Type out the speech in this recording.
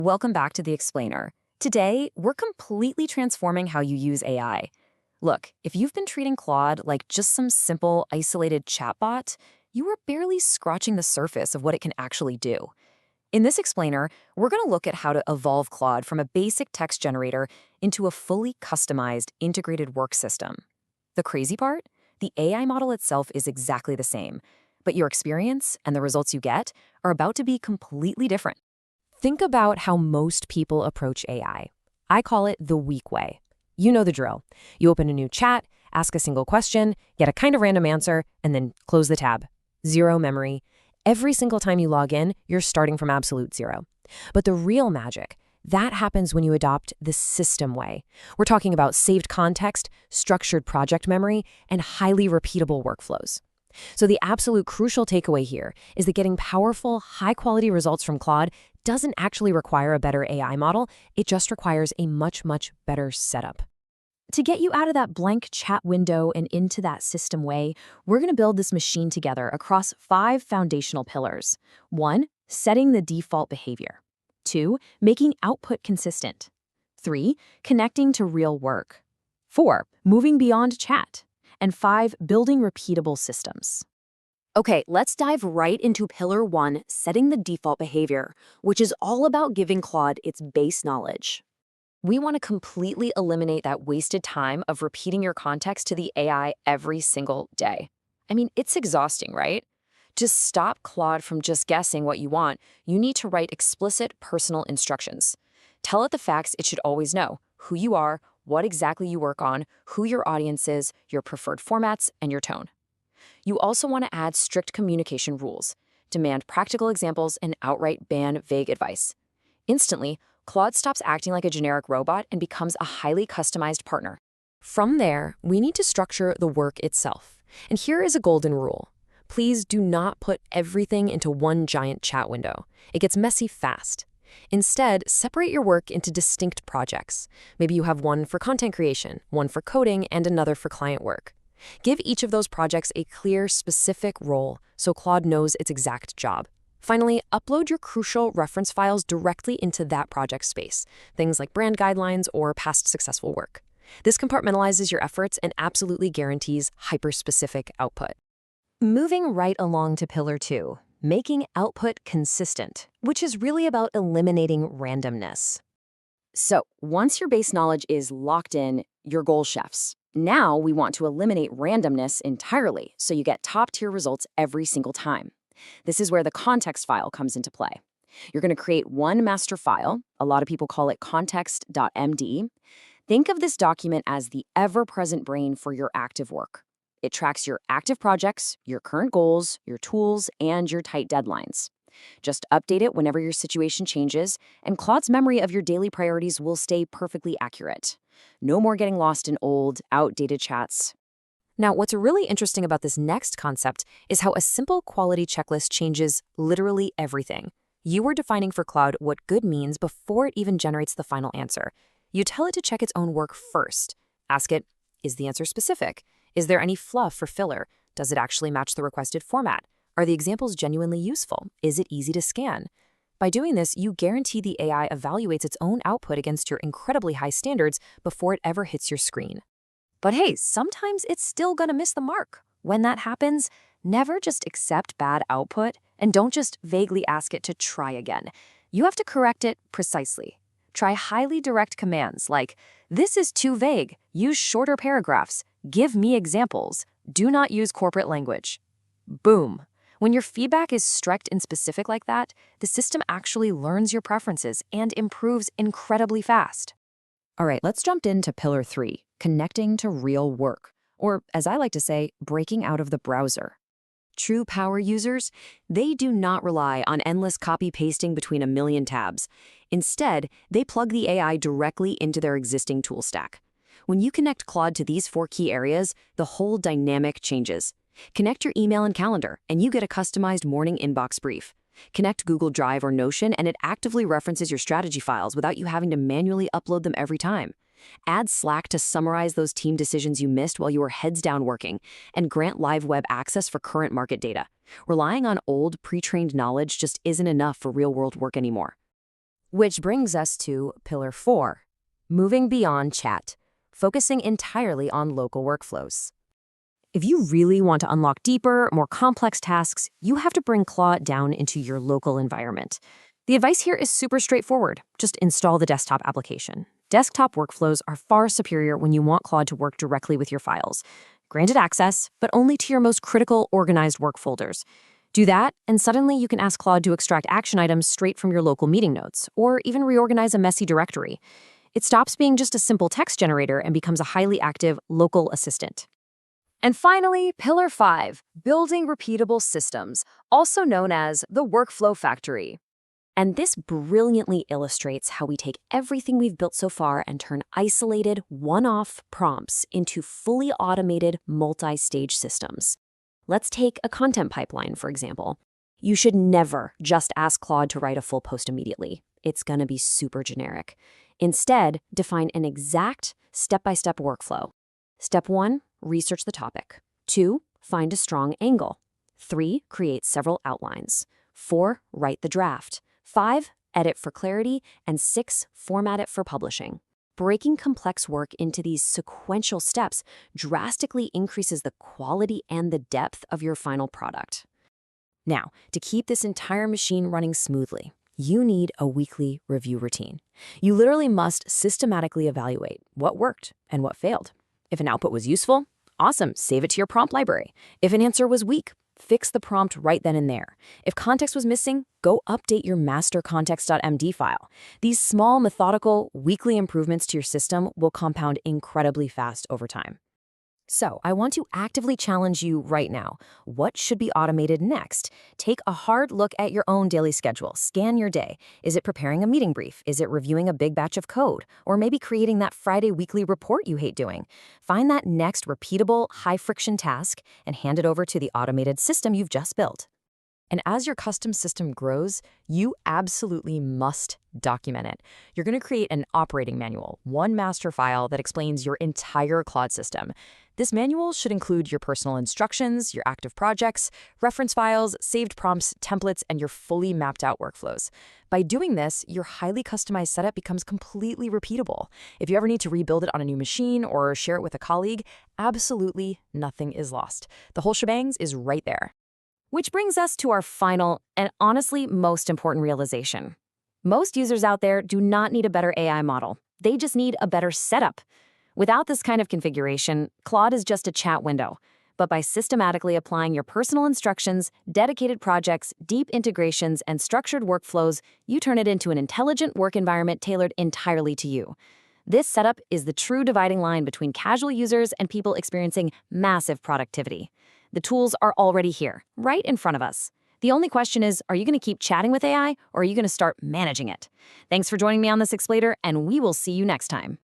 Welcome back to The Explainer. Today, we're completely transforming how you use AI. Look, if you've been treating Claude like just some simple, isolated chatbot, you are barely scratching the surface of what it can actually do. In this explainer, we're going to look at how to evolve Claude from a basic text generator into a fully customized, integrated work system. The crazy part? The AI model itself is exactly the same, but your experience and the results you get are about to be completely different. Think about how most people approach AI. I call it the weak way. You know the drill. You open a new chat, ask a single question, get a kind of random answer, and then close the tab. Zero memory. Every single time you log in, you're starting from absolute zero. But the real magic, that happens when you adopt the system way. We're talking about saved context, structured project memory, and highly repeatable workflows. So the absolute crucial takeaway here is that getting powerful, high-quality results from Claude doesn't actually require a better AI model. It just requires a much, much better setup. To get you out of that blank chat window and into that system way, we're going to build this machine together across 5 foundational pillars. 1, setting the default behavior. 2, making output consistent. 3, connecting to real work. 4, moving beyond chat. And 5, building repeatable systems. Okay, let's dive right into Pillar 1, setting the default behavior, which is all about giving Claude its base knowledge. We want to completely eliminate that wasted time of repeating your context to the AI every single day. I mean, it's exhausting, right? To stop Claude from just guessing what you want, you need to write explicit personal instructions. Tell it the facts it should always know: who you are, what exactly you work on, who your audience is, your preferred formats, and your tone. You also want to add strict communication rules, demand practical examples, and outright ban vague advice. Instantly, Claude stops acting like a generic robot and becomes a highly customized partner. From there, we need to structure the work itself. And here is a golden rule. Please do not put everything into one giant chat window. It gets messy fast. Instead, separate your work into distinct projects. Maybe you have one for content creation, one for coding, and another for client work. Give each of those projects a clear, specific role so Claude knows its exact job. Finally, upload your crucial reference files directly into that project space, things like brand guidelines or past successful work. This compartmentalizes your efforts and absolutely guarantees hyper-specific output. Moving right along to Pillar 2. Making output consistent, which is really about eliminating randomness. So, once your base knowledge is locked in, your goal chefs. Now we want to eliminate randomness entirely so you get top-tier results every single time. This is where the context file comes into play. You're going to create one master file. A lot of people call it context.md. Think of this document as the ever-present brain for your active work. It tracks your active projects, your current goals, your tools, and your tight deadlines. Just update it whenever your situation changes, and Claude's memory of your daily priorities will stay perfectly accurate. No more getting lost in old, outdated chats. Now, what's really interesting about this next concept is how a simple quality checklist changes literally everything. You are defining for Claude what good means before it even generates the final answer. You tell it to check its own work first. Ask it, is the answer specific? Is there any fluff or filler? Does it actually match the requested format? Are the examples genuinely useful? Is it easy to scan? By doing this, you guarantee the AI evaluates its own output against your incredibly high standards before it ever hits your screen. But hey, sometimes it's still gonna miss the mark. When that happens, never just accept bad output and don't just vaguely ask it to try again. You have to correct it precisely. Try highly direct commands like, "This is too vague. Use shorter paragraphs. Give me examples. Do not use corporate language." Boom. When your feedback is strict and specific like that, the system actually learns your preferences and improves incredibly fast. All right, let's jump into Pillar 3, connecting to real work, or as I like to say, breaking out of the browser. True power users, they do not rely on endless copy-pasting between a million tabs. Instead, they plug the AI directly into their existing tool stack. When you connect Claude to these 4 key areas, the whole dynamic changes. Connect your email and calendar, and you get a customized morning inbox brief. Connect Google Drive or Notion, and it actively references your strategy files without you having to manually upload them every time. Add Slack to summarize those team decisions you missed while you were heads down working, and grant live web access for current market data. Relying on old, pre-trained knowledge just isn't enough for real-world work anymore. Which brings us to Pillar 4, moving beyond chat, focusing entirely on local workflows. If you really want to unlock deeper, more complex tasks, you have to bring Claude down into your local environment. The advice here is super straightforward. Just install the desktop application. Desktop workflows are far superior when you want Claude to work directly with your files. Granted access, but only to your most critical, organized work folders. Do that, and suddenly you can ask Claude to extract action items straight from your local meeting notes, or even reorganize a messy directory. It stops being just a simple text generator and becomes a highly active local assistant. And finally, Pillar 5, building repeatable systems, also known as the workflow factory. And this brilliantly illustrates how we take everything we've built so far and turn isolated, one-off prompts into fully automated, multi-stage systems. Let's take a content pipeline, for example. You should never just ask Claude to write a full post immediately. It's going to be super generic. Instead, define an exact step-by-step workflow. Step 1, research the topic. 2, find a strong angle. 3, create several outlines. 4, write the draft. 5, edit for clarity. And 6, format it for publishing. Breaking complex work into these sequential steps drastically increases the quality and the depth of your final product. Now, to keep this entire machine running smoothly, you need a weekly review routine. You literally must systematically evaluate what worked and what failed. If an output was useful, awesome, save it to your prompt library. If an answer was weak, fix the prompt right then and there. If context was missing, go update your master context.md file. These small, methodical, weekly improvements to your system will compound incredibly fast over time. So, I want to actively challenge you right now. What should be automated next? Take a hard look at your own daily schedule. Scan your day. Is it preparing a meeting brief? Is it reviewing a big batch of code? Or maybe creating that Friday weekly report you hate doing? Find that next repeatable, high-friction task and hand it over to the automated system you've just built. And as your custom system grows, you absolutely must document it. You're going to create an operating manual, one master file that explains your entire Claude system. This manual should include your personal instructions, your active projects, reference files, saved prompts, templates, and your fully mapped out workflows. By doing this, your highly customized setup becomes completely repeatable. If you ever need to rebuild it on a new machine or share it with a colleague, absolutely nothing is lost. The whole shebang is right there. Which brings us to our final and honestly most important realization. Most users out there do not need a better AI model. They just need a better setup. Without this kind of configuration, Claude is just a chat window. But by systematically applying your personal instructions, dedicated projects, deep integrations, and structured workflows, you turn it into an intelligent work environment tailored entirely to you. This setup is the true dividing line between casual users and people experiencing massive productivity. The tools are already here, right in front of us. The only question is, are you going to keep chatting with AI, or are you going to start managing it? Thanks for joining me on this Explainer, and we will see you next time.